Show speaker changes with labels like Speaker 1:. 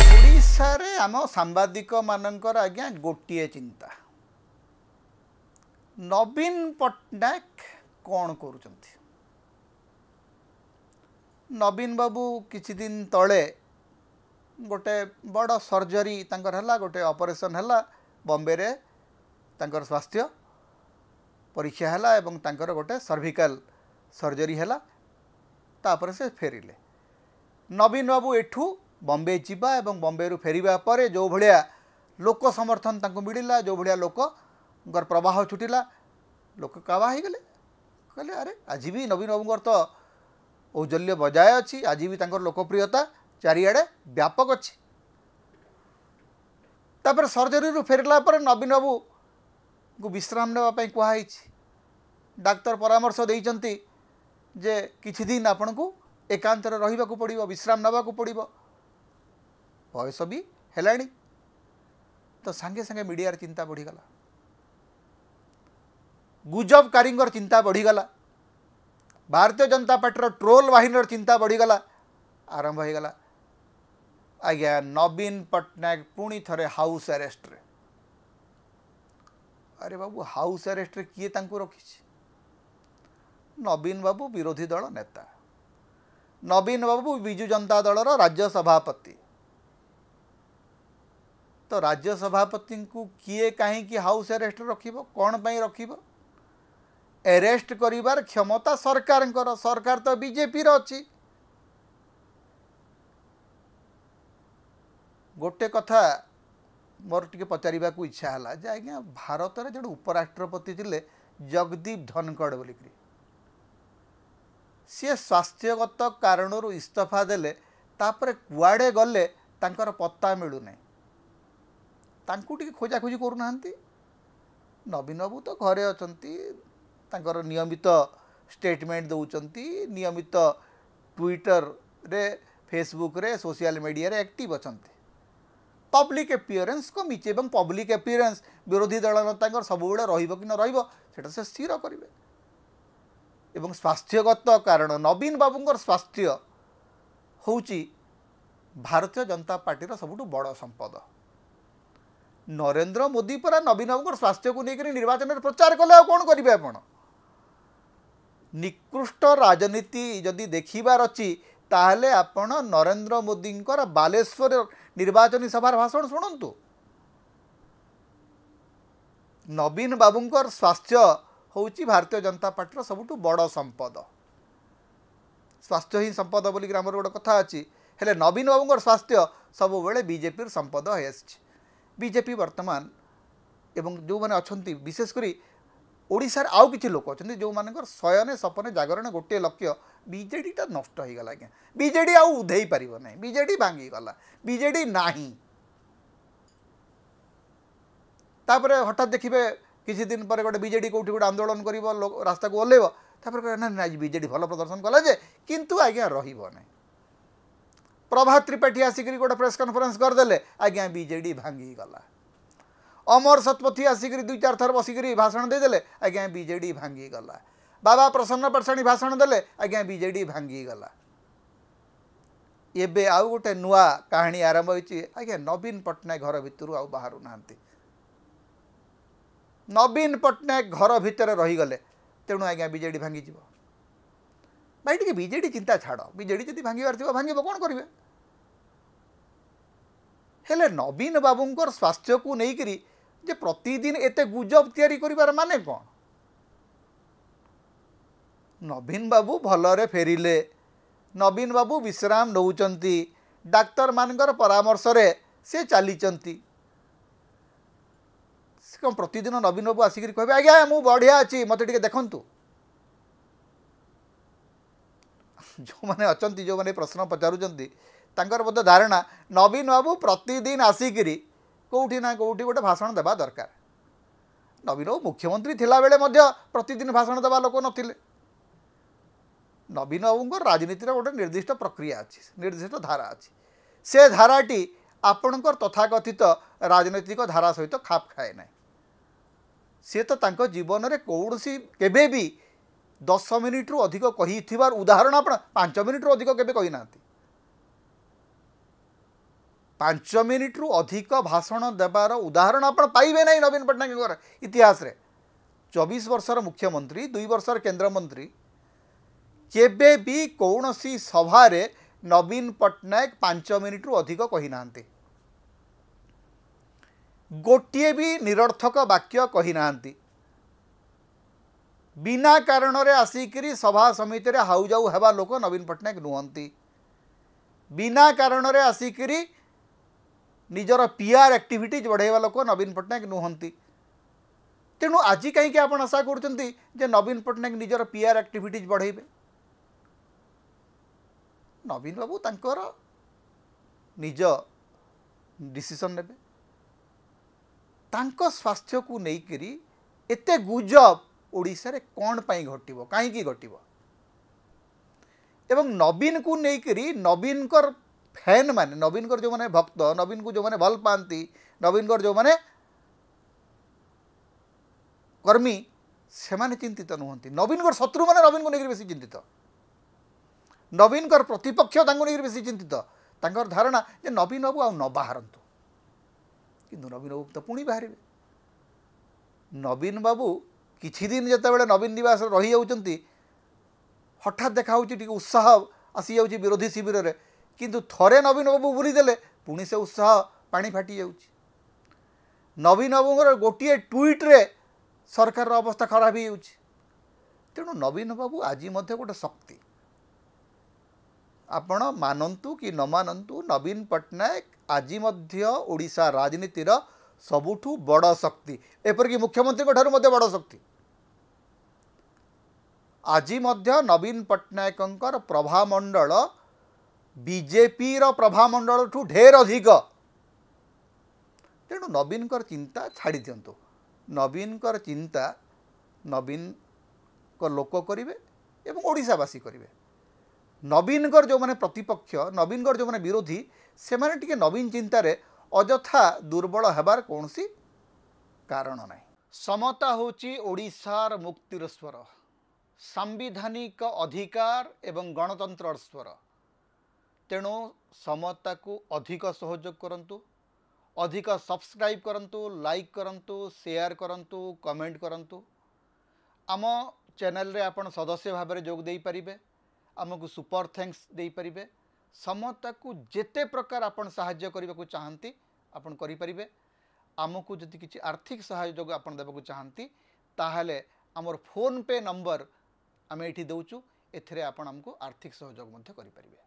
Speaker 1: ओडिशारे आम सांबादिक मानकर आज्ञा गोटे चिंता नवीन पट्टनायक कौन करुचंती। नवीन बाबू किछि दिन तले गोटे बड़ सर्जरी तांकर हला, गोटे ऑपरेशन हला बॉम्बे रे, तांकर स्वास्थ्य परीक्षा हला एवं तांकर गोटे सर्विकल सर्जरी हला, तापर से फेरिले। नवीन बाबू एठू बॉम्बे जीवा एवं बॉम्बे रु फेरिबा परे जो भलिया लोक समर्थन तांको मिलिला, जो भलिया लोक प्रवाह छुटिला, लोक कावा ही गले, कहले अरे आज भी नवीन बाबूंकर तो औजल्य बजाय अच्छी, आज भी तांकर लोकप्रियता चारिआडे व्यापक अच्छी। तापर सर्जरी रु फेरला पर नवीन बाबू को विश्राम नेवाई कहुई, डाक्तर परामर्श देइचंती जे किछि दिन आपण को एकांतर रहिबाकू पड़िबो, विश्राम नेबाकू पड़िबो, बयस भी हेलाणी। तो सांगे सांगे मीडिया रे चिंता बढ़ीगला, गुजबकारींगर चिंता बढ़ीगला, भारतीय जनता पार्टी ट्रोल बाहिनी चिंता बढ़ीगला, आरंभ होगला। आज्ञा नवीन पट्टनायक पुणी थरे हाउस अरेस्ट रे। अरे बाबू हाउस अरेस्ट रे किए तांको रखी? नवीन बाबू विरोधी दल नेता, नवीन बाबू विजु जनता दलर राज्य सभापति। तो राज्य सभापति को किए कहीं हाउस अरेस्ट रखिबो, कौन पई रखिबो? अरेस्ट करिवार क्षमता सरकार, सरकार तो बीजेपी रो अछि। गोटे कथा मोर टिके पचारिबा को इच्छा हला जे आज्ञा भारत रे जड़े उपराष्ट्रपति थिले जगदीप धनखड़ बोलिकरी, सी स्वास्थ्यगत कारणरू इस्तीफा देले, तापर कुआडे गले तांकर पत्ता मिलू नहीं, तांकू टिके खोजाखोजी करू नाहंती। नवीन बाबू तो घरे अछंती, तांकर नियमित स्टेटमेंट दउचंती, नियमित ट्विटर रे, फेसबुक रे, सोशल मीडिया रे एक्टिव अछंती। पब्लिक अपीयरेंस को मिचे एवं पब्लिक अपीयरेंस विरोधी दल नेता सब बेले रहिबो कि न रहिबो सेटा से स्थिर करिवे। एवं स्वास्थ्यगत कारण नवीन बाबूंकर स्वास्थ्य होउची भारतीय जनता पार्टी सबुठु बड़ संपद। नरेंद्र मोदी परा नवीन बाबूंकर स्वास्थ्य को लेकर निर्वाचन में प्रचार कले कौन करेंगे आपण? निकृष्ट राजनीति जदि देखिबार अछि ताहले आपण नरेंद्र मोदींकर बालेश्वर निर्वाचनी सभार भाषण शुणु। नवीन बाबूंकर स्वास्थ्य होउची भारतीय जनता पार्टी सबुठु बड़ संपद। स्वास्थ्य ही संपद बोली ग्रामर गोटे कथा अच्छी, हेले नवीन बाबूंकर स्वास्थ्य सब बेले बीजेपी संपद है। बीजेपी वर्तमान एवं जो मैंने अच्छा विशेषकर ओडिशार आउ किछि लोक अच्छा जो मानकर शयने सपने जागरण गोटे लक्ष्य बीजेडीटा नष्ट हो गला। आज्ञा बीजेडी आउ उधेई पारिबो नहीं, बीजेडी भांगी गला, बीजेडी नाही। तापर हठात देखिए किछि दिन पर गोटे बीजेडी कोठी गोटे आंदोलन करिवो, रास्ता को ओल्लेइबो, तापर ना ना बीजेडी भल प्रदर्शन कला जे किंतु आज्ञा रहिबो नहीं। प्रभात त्रिपाठी आसिक गोटे प्रेस कॉन्फ्रेंस करदेले, आज्ञा बीजेडी भांगी गला। अमर शतपथी आसिक दुई चार थर बसिक भाषण देदेले, आज्ञा बीजेडी भांगी गला। बाबा प्रसन्न परसाणी भाषण देले, आज्ञा बीजेडी भांगी गला। एबे आउ गोटे नुआ कहानी आरंभ होइछि। आज्ञा नवीन पट्टनायक घर भितर आउ बाहरु नाहंती। नवीन पट्टनायक घर भितर रहीगले, तेणु आज्ञा बीजेडी भांगी जीव। भाई टिके बीजेडी चिंता छाड़, बीजेडी जदि भांगिबार थिबो भांगिबो, कौन करिवे? हेले नवीन बाबूंकर स्वास्थ्य को लेकर जे प्रतिदिन एते गुजब तैयारी करिबार माने कौन? नवीन बाबू भलरे फेरिले, नवीन बाबू विश्राम नौचंती, डाक्तर मानकर परामर्श रे से चलीचंती। कौन प्रतिदिन नवीन बाबू आसिक कहे आज्ञा मु बढ़िया अच्छी मत टे देखु? जो मैंने अच्छा जो मैंने प्रश्न पचारुंट तांकर बोध धारणा नवीन बाबू प्रतिदिन आसिक कौटी ना कौटी गोटे भाषण देवा दरकार। नवीन बाबू मुख्यमंत्री थिला बेले मध्य प्रतिदिन भाषण देवा लोक नथिले। नवीन बाबूंकर राजनीतिर गोटे निर्दिष्ट प्रक्रिया अच्छी, निर्दिष्ट धारा अच्छी। से धाराटी आपणकर तथाकथित राजनैतिक धारा सहित खाप खाए ना। सी तो तांको जीवन में कौन केबे भी 10 मिनिट रु अधिक कहिथिबार उदाहरण आपण 5 मिनिट रु अधिक केबे कहि नांती 5 मिनिट रु अधिक भाषण देवार उदाहरण आपण पाइबे नहीं नवीन पट्टनायक इतिहास रे 24 वर्षर मुख्यमंत्री 2 वर्षर केंद्र मंत्री केबे भी कौनसी सभा रे नवीन पट्टनायक 5 मिनिट रु अधिक कहि नांती गोटिए भी निरर्थक वाक्य कहि नांती बिना कारण रे आसिकरी सभा समिति रे हाउ जाऊ हेबा लोक नवीन पट्टनायक नुहंती बिना कारण रे आसिकरी निजर पीआर एक्टिविटीज बढ़ाइबा लोक नवीन पट्टनायक नुहंती तेणु आज कहीं आप आशा करते नवीन पट्टनायक निजर पीआर एक्टिविटीज बढ़ाइबे नवीन बाबू तांकर निज डिसीजन नेबे तांको स्वास्थ्य को लेकरी एते गुजब ओडिशा रे कौन पाई घटिबो काहे घटिबो एवं नवीन को लेकरी नवीन कर फैन माने नवीन कर जो माने भक्त नवीन को जो माने भल पाती नवीन कर जो माने कर्मी से माने चिंतित नुहंती नवीन कर शत्रु माने नवीन को लेकर बेसी चिंतित नवीन कर प्रतिपक्ष तांको लेकर बेसी चिंतित तांकर धारणा जे नवीन बाबू आ न बाहरंतु किंतु नवीन बाबू तो पुणी बाहर नवीन बाबू किछि दिन जते बेले नवीन निवास रही जाउचंती हठात देखा होची उत्साह आसी जाउची विरोधी शिविर रे किंतु थरे नवीन बाबू बुली देले पुणी से उत्साह पानी फाटी जाउची नवीन बाबूर गोटे ट्वीट रे सरकार अवस्था खराब हो तेणु नवीन बाबू आज गोटे शक्ति आपण मानतु कि न मानतु नवीन पट्टनायक आज ओडिशा राजनीतिर सबुठु बड़ शक्ति एपरिक मुख्यमंत्री ठारू बड़ शक्ति आज नवीन पट्टनायकर प्रभामंडल बीजेपी रो प्रभामंडल ठू ढेर अधिक तेणु नवीन चिंता छाड़ी दिंतु नवीन चिंता नवीन को लोक करेंगे एवं ओडिशावासी करेंगे नवीन जो माने प्रतिपक्ष नवीन जो माने विरोधी से माने टिके नवीन चिंतार अजथा दुर्बल होबार कौन सी कारण ना समता होची ओडिशार मुक्तिर स्वर सांविधानिक अधिकार एवं गणतंत्र स्वर तेणु समता को अधिक सहयोग करंतु अधिक सब्सक्राइब करंतु लाइक करंतु शेयर करंतु कमेंट करंतु आम चैनल रे आपण सदस्य भाव में जोग दे पारिबे आमको सुपर थैंक्स दे पारिबे समता को जेते प्रकार आपण सहाय्य करने को चाहती आपण करि परिबे आमको जदि किछि आर्थिक सहयोग आपण देबा को चाहती ताहले आमर फोन पे नंबर आम ये दौचु एथिरे आपण हमको आर्थिक सहयोग मध्य करि परिबे।